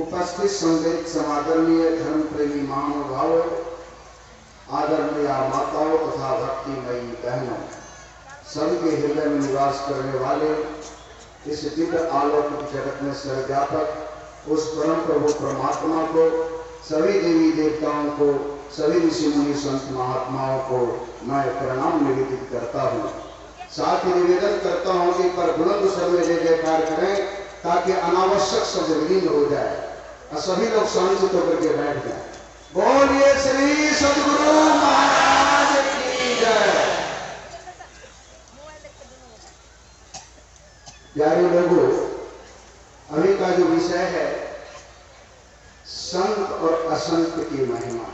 उपस्थित संवेद समादरणीय धर्म प्रेमी महानुभाव, आदरणीय माताओं तथा भक्तिमयी बहनों, सबके हृदय में निवास करने वाले इस दिव्य अलौकिक जगत में सर्वव्यापक उस परम प्रभु परमात्मा को, सभी देवी देवताओं को, सभी ऋषि मुनि संत महात्माओं को मैं प्रणाम निवेदित करता हूँ। साथ ही निवेदन करता हूँ कि पर बुलंद स्वर में जय जयकार करें ताकि अनावश्यक शब्द विलीन हो जाए और सभी लोग शांतित होकर के बैठ जाए। बोलिए श्री सद्गुरु महाराज की जय। प्यारे लोगों, अभी का जो विषय है संत और असंत की महिमा,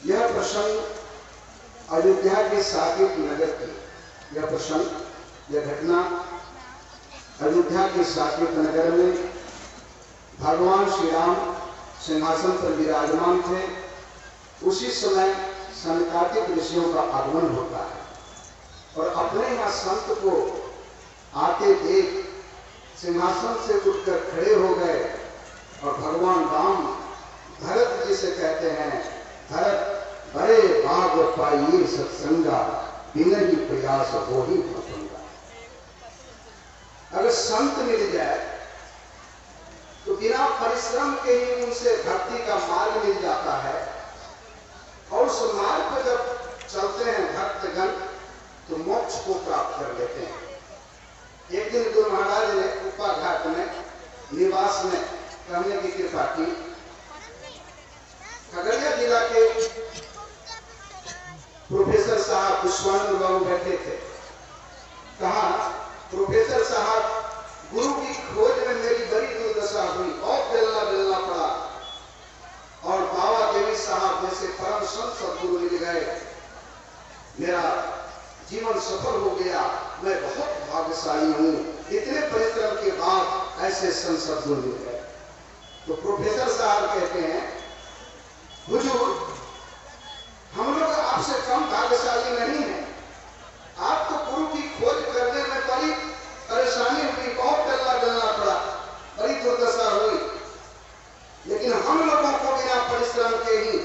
यह प्रसंग अयोध्या के साकेत नगर की, यह प्रसंग, यह घटना अयोध्या के साकेत नगर में भगवान श्री राम सिंहासन पर विराजमान थे। उसी समय सनकादिक ऋषियों का आगमन होता है और अपने यहाँ संत को आते देख सिंहासन से उठकर खड़े हो गए और भगवान राम भरत जी से कहते हैं, भरत बड़े बाग पाइए सत्संगा, बिना ही प्रयास हो ही प्रसंगा। अगर संत मिल जाए तो बिना परिश्रम के ही उनसे भक्ति का मार्ग मिल जाता है और उस मार्ग पर जब चलते हैं भक्तगण तो मोक्ष को प्राप्त कर लेते हैं। एक दिन गुरु महाराज ने उपा घाट में निवास में रहने की कृपा की। खगड़िया जिला के प्रोफेसर साहब विश्वानंद बाबू बैठे थे। कहा, प्रोफेसर साहब, गुरु की खोज में मेरी बड़ी दुर्दशा हुई, और बेलना बेलना पड़ा और बाबा देवी साहब जैसे परम संत सदगुरु मिल गए, मेरा जीवन सफल हो गया, मैं बहुत भाग्यशाली हूँ। इतने परिश्रम के बाद ऐसे संत सदगुरु मिल गए। तो प्रोफेसर साहब कहते हैं, हुजूर, हम लोग आपसे कम भाग्यशाली नहीं है। आपको गुरु की खोज करने में बड़ी परेशानी हुई, बहुत डलना डलना पड़ा, बड़ी दुर्दशा हुई, लेकिन हम लोगों को बिना परिश्रम के ही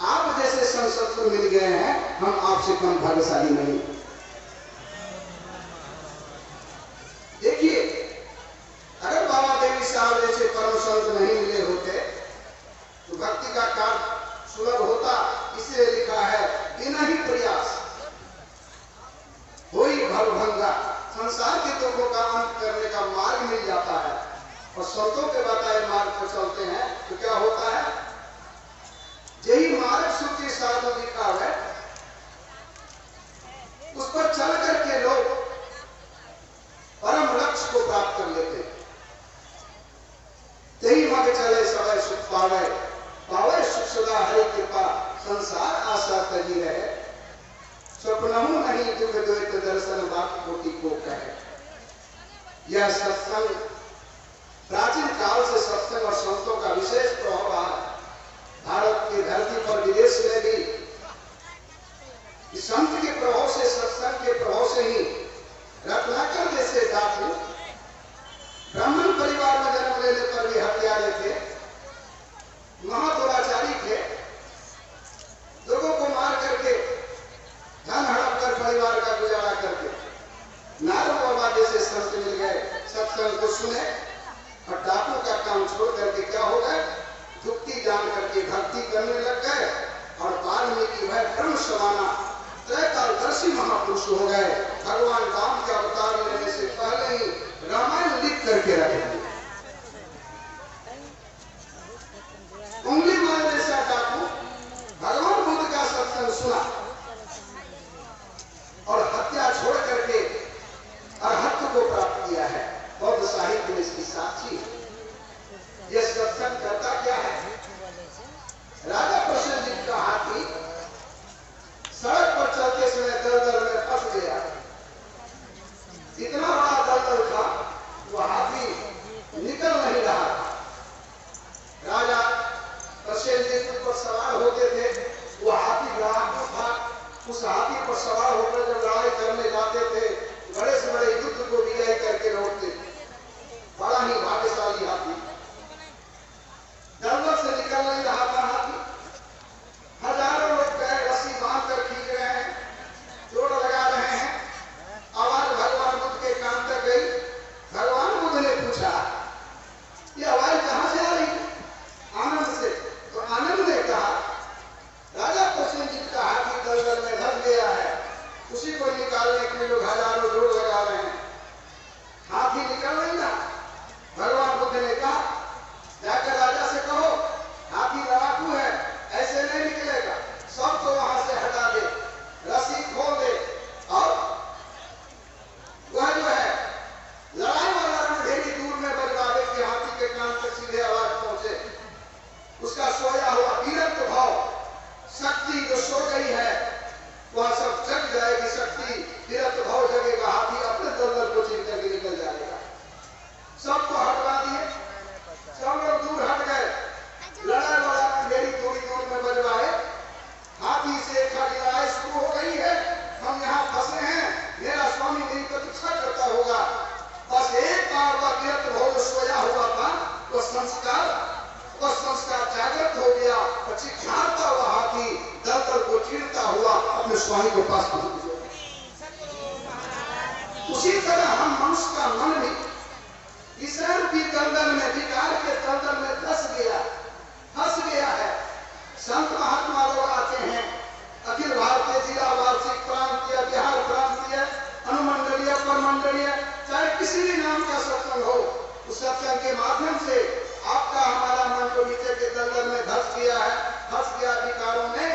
आप जैसे संत को मिल गए हैं, हम आपसे कम भाग्यशाली नहीं। देखिए, अगर बाबा देवी साहब जैसे परम संत नहीं मिले होते तो भक्ति का कार्य सुलभ होता। इसलिए लिखा है, बिना ही प्रयास भवभंगा, संसार के दुखों का अंत करने का मार्ग मिल जाता है और संतों के बताए मार्ग पर चलते हैं तो क्या होता है? यही मार्ग सूची साधु दिखावे, उस पर चल करके लोग परम लक्ष्य को प्राप्त कर लेते हैं। यही मग चले समय सुख पावे, पावे सुख सदा हरि कृपा, संसार आशा तजी रहे, स्वप्नहु नहीं दुख द्वैत दर्शन बाकी कोटि को कहे। यह सत्संग प्राचीन काल से सत्संग और संतों का विशेष प्रभाव रहा। भारत की धरती पर विदेश में भी इस संत के प्रभाव से, सत्संग के प्रभाव से ही रत्नाकर जैसे डाकू ब्राह्मण परिवार में जन्म लेने पर भी हत्यारे थे, महादुराचारी थे, लोगों को मार करके धन हड़प कर परिवार का गुजारा करके नारद बाबा जैसे संत मिल गए, सत्संग को सुने और डाकू का काम छोड़ करके क्या हो गए? युक्ति जान करके भक्ति करने लग गए और वाल्मीकि वह ब्रह्म समाना त्रैकालदर्शी महापुरुष हो गए। भगवान राम के अवतार लेने से पहले ही रामायण लिख करके रखे थे। उंगली मार जैसा डाकू भगवान बुद्ध का सत्संग सुना और हत्या छोड़ करके अरहत्व को प्राप्त किया है। बौद्ध साहित्य में इसकी साक्षी है। यह सत्संग करता क्या है? राजा प्रसेनजीत का हाथी सड़क पर चलते समय दलदल में फंस गया। इतना बड़ा दलदल था, वो हाथी निकल नहीं रहा। राजा प्रसेनजीत पर सवार होते थे, वो हाथी लड़ाकू था। उस हाथी पर सवार होकर जब लड़ाई करने जाते थे, बड़े से बड़े युद्ध को विजय करके लौटते थे। बड़ा ही भाग्यशाली हाथी। दलदल से निकल नहीं रहा था हाथी। हजारों लोग गए, रस्सी बांध कर खींच रहे हैं, जोड़ लगा रहे हैं। आवाज भगवान बुद्ध के कान तक गई। भगवान बुद्ध ने पूछा, ये आवाज कहां से आ रही? आनंद से। तो आनंद ने कहा, राजा प्रसेनजीत का हाथी दलदल में धंस गया है, उसी को निकालने के लिए लोग हजारों जोड़ लगा रहे हैं, हाथी निकल नहीं रहा। भगवान बुद्ध ने कहा, जाकर राजा से कहो हाथी लड़ाकू है, ऐसे नहीं निकलेगा, सबको वहां से हटा दे, रस्सी खोल दे और वह जो है लड़ाई वाला रणभेदी दूर में बजवा दे कि हाथी के कान तक सीधे आवाज पहुंचे। उसका सोया हुआ वीरत्व भाव, शक्ति जो सो गई है वह सब जग जाएगी। शक्ति वीरत्व भाव जगेगा, हाथी अपने दलदल को छीन करके निकल जाएगा। सबको हटवा दिए, सब लोग दूर हट गए। लड़ाई वाला रणभेदी थोड़ी दूर में बजवाए, हाथी से खड़ी लड़ाई शुरू हो गई है। हम यहाँ फंसे हैं, मेरा स्वामी मेरी प्रतीक्षा करता होगा। बस एक बार वह वीरत्व भाव जो सोया हुआ था, वो संस्कार जागृत हो गया और चिल्लाता हुआ हाथी दलदल को चीरता हुआ अपने स्वामी के पास पहुंच गया। उसी तरह हम मनुष्य का मन भी ईश्वर की दलदल में, विकार के दलदल में फंस गया है। संत महात्मा लोग आते हैं, अखिल भारतीय जिला वार्षिक प्रांतीय, बिहार प्रांतीय, अनुमंडलीय, परमंडलीय, चाहे किसी भी नाम का सत्संग हो, उस सत्संग के माध्यम से आपका हमारा मन को नीचे के दलदल में धस गया है। फंस गया विकारों में,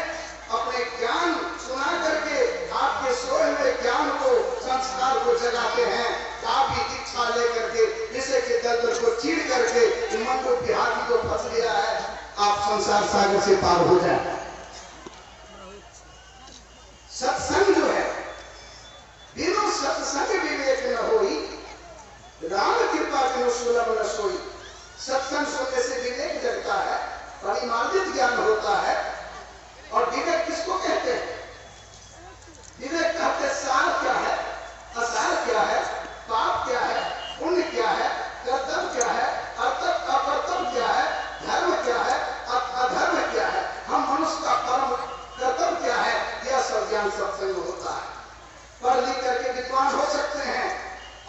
अपने ज्ञान सुना करके आपके सोए हुए ज्ञान को, संस्कार को जगाते हैं। काफी दीक्षा लेकर के जिसे के दलदल को चीर करके मन को हाथी को फंस गया है, आप संसार सागर से पार हो जाए। सत्संग जो है, बिनु सत्संग विवेक न होई, राम कृपा बिनु सुलभ न सोई। सत्संग सुनने से विवेक जगता है, परिमार्जित ज्ञान होता है। और विवेक किसको कहते हैं? विवेक कहते सार क्या है, असार क्या है, पाप क्या है, पुण्य क्या है, कर्तव्य क्या है, अकर्तव्य क्या है, धर्म क्या है, अधर्म क्या है, हम मनुष्य का परम कर्तव्य क्या है, यह सब ज्ञान सत्संग होता है। पढ़ लिख करके विद्वान हो सकते हैं,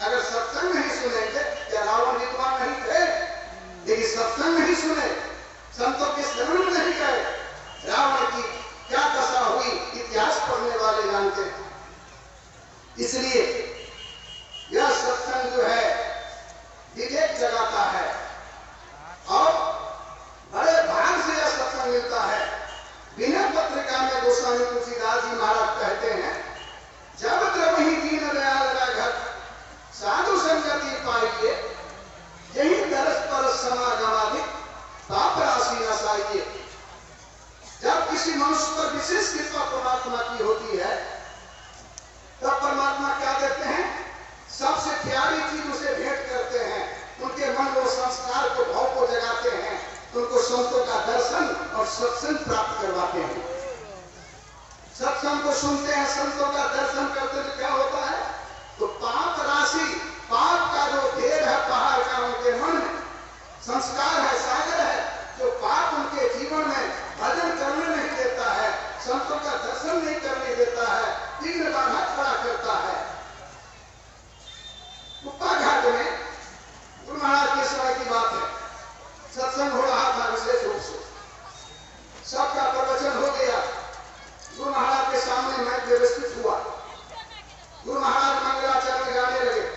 अगर सत्संग नहीं सुनेंगे, क्या रावण विद्वान नहीं थे? लेकिन सत्संग नहीं सुने, संतों के शरण में नहीं गए, रावण की क्या दशा हुई इतिहास पढ़ने वाले जानते हैं। इसलिए उनको संतों का दर्शन और सत्संग प्राप्त करवाते हैं। सत्संग को सुनते हैं, संतों का दर्शन करते हैं, क्या होता है? तो पाप राशि, पाप का जो ढेर है पहाड़ का उनके मन में, संस्कार है, सागर है, जो पाप उनके जीवन में भजन करने नहीं देता है, संतों का दर्शन नहीं करने देता है, विघ्न बाधा खड़ा करता है। कुप्पा घाट में गुरु महाराज के समय की बात है, सत्संग हो रहा था विशेष रूप से, सबका प्रवचन हो गया, गुरु महाराज के सामने मैं व्यवस्थित हुआ, गुरु महाराज मंगलाचरण गाने लगे।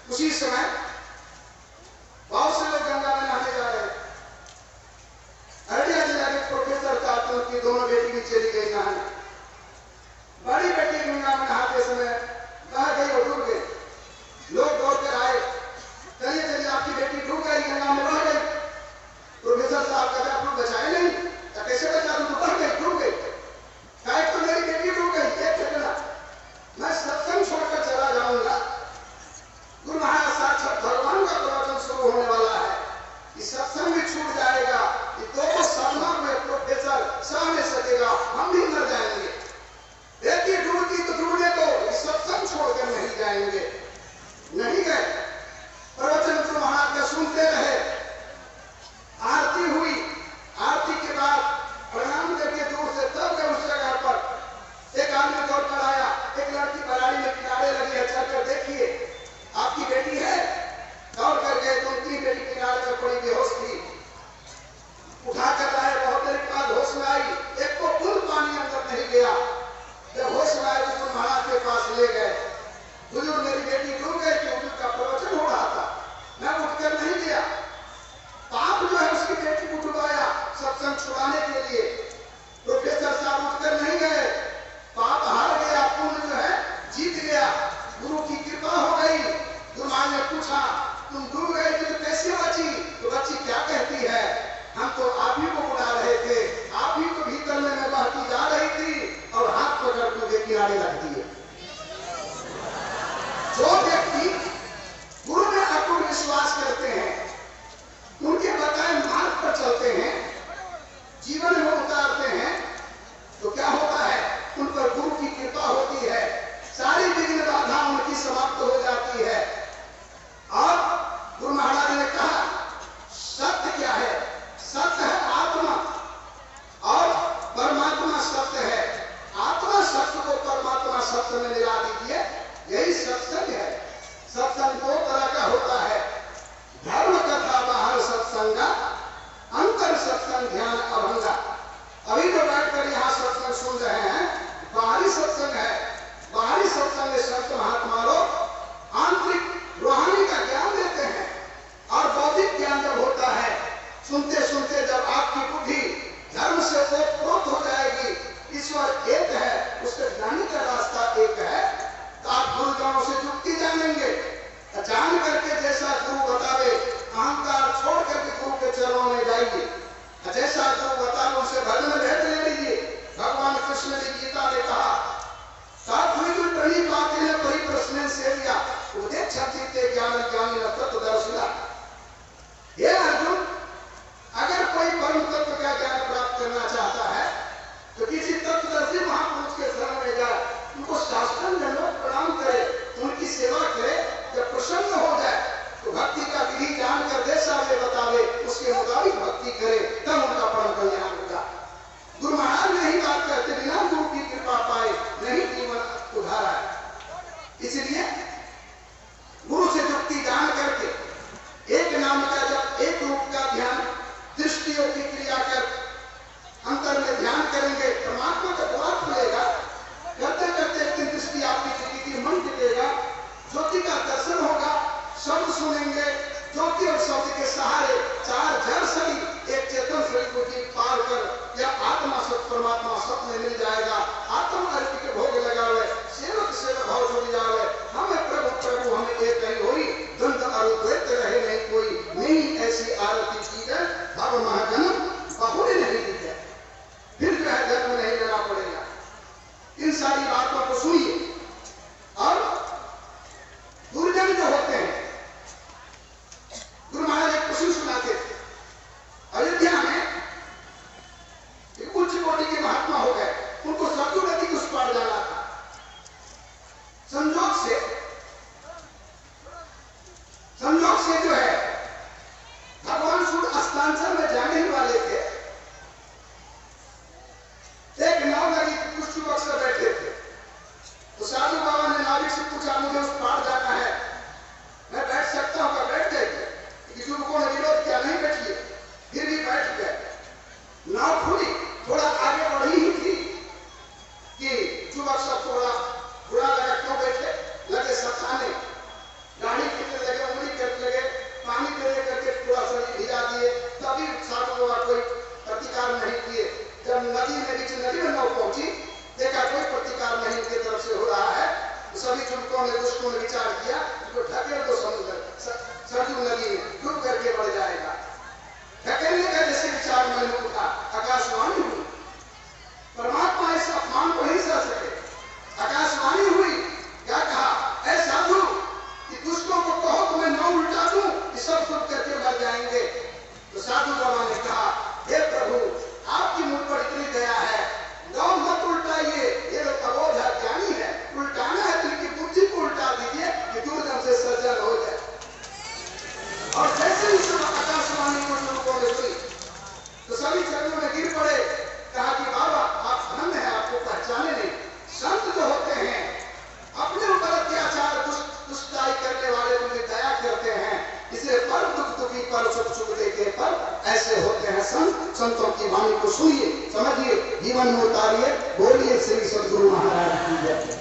उसी समय बहुत से लोग गंगा में नहाने जा रहे। अररिया जिला के प्रोफेसर कार्टून की दोनों बेटी भी चली गई नहाने। बड़ी बेटी गंगा में नहाते समय बह गई और डूब गई। लोग दौड़ कर आए, चलिए चलिए आपकी बेटी डूब गई, गंगा में बह गई। प्रोफेसर साहब कहते आप लोग बचाए नहीं, कैसे बचा दूं? बह गई, डूब गई। कहे तो मेरी बेटी डूब गई, ये ठेकना, मैं सत्संग छोड़कर चला जाऊंगा। गुरु महाराज साक्षात भगवान का प्रवचन शुरू होने वाला है, कि सत्संग भी छूट जाएगा, कि दो साधना में प्रोफेसर सह नहीं सकेगा, हम भी मर जाएंगे। बेटी डूबती तो डूबने दो, सत्संग छोड़कर नहीं जाएंगे। नहीं गए, प्रवचन गुरु महाराज का सुनते रहे। आरती हुई, आरती के बाद प्रणाम करके दूर से तब गए उस जगह पर। एक आदमी दौड़ कर आया, एक लड़की बराड़ी में किनारे लगी है, चलकर देखिए आपकी बेटी है। दौड़ कर गए तो उनकी बेटी किनारे पर पड़ी बेहोश थी। उठा कर लाए, बहुत देर के बाद होश में आई, एक को फुल पानी अंदर नहीं गया। जब होश में आए तो महाराज के पास ले गए। हुजूर मेरी बेटी डूब गई कि हुजूर का प्रवचन हो रहा था, मैं उठकर नहीं गया। पाप जो है उसकी बेटी को डुबाया सत्संग छुड़ाने के लिए। प्रोफेसर साहब उठकर नहीं गए, पाप हार गया, पुण्य जो है जीत गया, गुरु की कृपा हो गई। गुरु महाराज ने पूछा तुम डूब गई थी तो कैसे बची? तो बच्ची क्या कहती है, हम तो आप ही को बुला रहे थे, आप ही को भीतर में मैं बहती जा रही थी और हाथ पकड़ मुझे किनारे रख दिए। जो व्यक्ति गुरु में अटूट विश्वास करते हैं, उनके बताए मार्ग पर चलते हैं, जीवन में उतारते हैं, तो क्या होता है? उन पर गुरु की कृपा होती है, सारी विघ्न बाधा उनकी समाप्त हो जाती है। और गुरु महाराज ने कहा सत्य क्या है? सत्य है आत्मा और परमात्मा सत्य है। आत्मा सत्य को परमात्मा सत्य में मिला दीजिए, यही सत्संग है। सत्संग दो तरह का होता है, धर्म कथा बाहर सत्संगा, अंतर सत्संग ध्यान अभंगा। अभी जो बैठकर यहाँ सत्संग सुन रहे हैं, बाहरी सत्संग है। बाहरी सत्संग में संत महात्मा लोग आंतरिक रूहानी का ज्ञान देते हैं, और बौद्धिक ज्ञान जब होता है, सुनते सुनते जब आपकी बुद्धि धर्म से ओतप्रोत हो जाएगी, ईश्वर एक है, उसके जाने का रास्ता एक है, तो आप गुरुजनों से जुक्ति जानेंगे। जान करके जैसा गुरु बतावे, अहंकार छोड़ करके गुरु के चरणों में जाइए। जैसा गुरु बतावे उनसे भजन भेद ले लीजिए। भगवान कृष्ण ने गीता में कहा प्रश्न से लिया ज्ञान ज्ञानी तत्वदर्शिता। हे अर्जुन, अगर कोई परम तत्व का ज्ञान प्राप्त करना चाहता है तो किसी तत्वदर्शी महापुरुष के शरण में जाए, उनको साष्टांग दंडवत प्रणाम करे, उनकी सेवा करे। जब प्रसन्न हो जाए तो भक्ति का विधि जानकर जैसा वे बतावे उसके मुताबिक भक्ति करे, तब उनका परम कल्याण होगा। गुरु महाराज नहीं बात करते, बिना गुरु की कृपा पाए नहीं जीवन उधारा है। इसलिए गुरु से जुक्ति जान करके एक नाम का जब एक रूप का ध्यान दृष्टियों की क्रिया कर अंतर में ध्यान करेंगे, परमात्मा का द्वार खुलेगा। करते करते एक दिन दृष्टि आपकी टिकेगी, मन टिकेगा, ज्योति का दर्शन होगा, से जो है भगवान सूर्य अस्तांचल में जाने ही वाले थे। एक नाव लगी, कुछ युवक से बैठे थे, तो साधु बाबा ने नाविक से पूछा, मुझे उस पार जाना है, मैं बैठ सकता हूँ? क्या बैठ जाइए। युवकों ने विरोध किया, नहीं बैठिए, फिर भी बैठ गए। नाव खुली, थोड़ा आगे बढ़ी ही थी कि युवक सब थोड़ा बुरा लगा, क्यों बैठे, लगे सताने, गाड़ी खींचने लगे, उंगली करने लगे, पानी देने करके पूरा शरीर भिजा दिए, तभी साधु बाबा कोई प्रतिकार नहीं किए। जब नदी में नाव पहुंची, देखा कोई प्रतिकार नहीं उनकी तरफ से हो रहा है, तो सभी युवकों ने दुष्टों ने विचार किया, तो ढकेल दो समुद्र सरजू नदी में, डूब करके बढ़ जाएगा। ढकेलने का जैसे विचार मन में उठा, आकाशवाणी हुई। परमात्मा इस अपमान को नहीं सह सके। आकाशवाणी हुई, क्या कहा, ऐ साधु, कि दुष्टों को कहो तो मैं नाव उल्टा दूं, कि सब सुख करके मर जाएंगे। तो साधु बाबा ने कहा, हे प्रभु, आपकी मुझ पर इतनी दया है, नाव मत उल्टाइए, ये लोग अबोध है, ज्ञानी है, उल्टाना है तो इनकी बुद्धि को उल्टा दीजिए कि दूरदम से सज्जन हो जाए। और जैसे ही आकाशवाणी को लोगों ने सुनी तो सभी चरणों में गिर पड़े, कहा कि बाबा आप धन्य है, आपको पहचाने नहीं। संत जो होते हैं अपने ऊपर अत्याचार दुष्टाई करने वाले को दया करते हैं, इसलिए पर दुख दुखी पर सुख सुख देखे पर ऐसे होते हैं संत। संतों की वाणी को सुनिए, समझिए, जीवन में उतारिए, बोलिए श्री सद्गुरु महाराज की जय।